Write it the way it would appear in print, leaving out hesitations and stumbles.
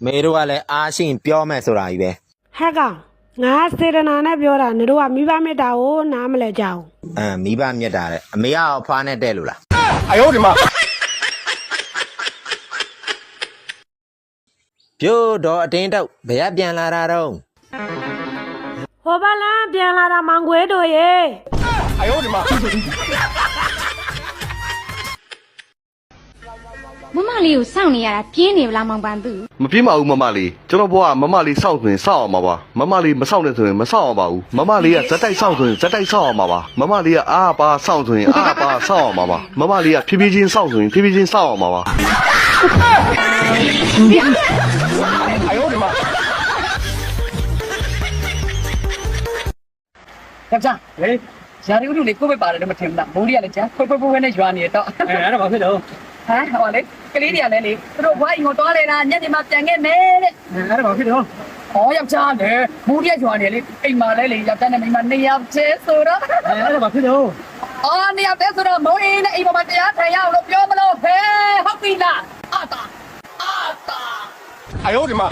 မေတို့ကလည်းအားရှိရင်ပြောမယ်ဆိုတာကြီးပဲ ဟဲ့ကောင်ငါစေတနာနဲ့ပြောတာနေတို့ကမိဘမေတ္တာကိုနားမလဲကြအောင် မိဘမြတ်တာတဲ့အမေကအဖွားနဲ့တဲ့လို့လား 哎呦我的妈！ ပြို့တော့အတင်းတော့ဘယ်ပြန်လာတာတော့ ဟိုဘလန်းပြန်လာတာမောင်ခွေးတို့ရေ 哎呦我的妈！ မမလေးကိုစောင့်နေရတာပြင်းနေဗလားမောင်ပန်းသူ မပြေးပါဘူးမမလေးကျွန်တော်ဘွားကမမလေးစောင့်ဆိုရင်စောင့်အောင်ပါပါမမလေးမစောင့်နဲ့ဆိုရင်မစောင့်အောင်ပါဘူးမမလေးကဇက်တိုက်စောင့်ဆိုရင်ဇက်တိုက်စောင့်အောင်ပါပါမမလေးကအားပါစောင့်ဆိုရင်အားပါစောင့်အောင်ပါပါမမလေးကဖြည်းဖြည်းချင်းစောင့်ဆိုရင်ဖြည်းဖြည်းချင်းစောင့်အောင်ပါပါ 哎呦我的妈！ ယောက်ျားဟေးယာရီဥတုလေးကိုပဲပါတယ်တော့မထင်ဘူးလားမိုးလေးကလည်းကြာဖွေးဖွေးနဲ့ရွာနေတော့အဲ့ဒါဘာဖြစ်လို့ဟမ်ဟောလေကလေးတွေကလည်းလေသူတို့ဘွားအိမ်ကိုသွားလေတာညနေမှပြန်ခဲ့မယ်တဲ့အဲ့ဒါဘာဖြစ်လို့ဟောယောက်ျားလေမိုးလေးရွာနေလေအိမ်မှာလဲလေယောက်ျားနဲ့မိန်းမ2ယောက်တည်းဆိုတော့အဲ့ဒါဘာဖြစ်လို့အော်2ယောက်တည်းဆိုတော့မိုးအိမ်နဲ့အိမ်ပေါ်မှာတရားထိုင်ရအောင်လို့ပြောမလို့ဟဲ့ဟုတ်ပြီလားအာတာ 哎呦我的妈！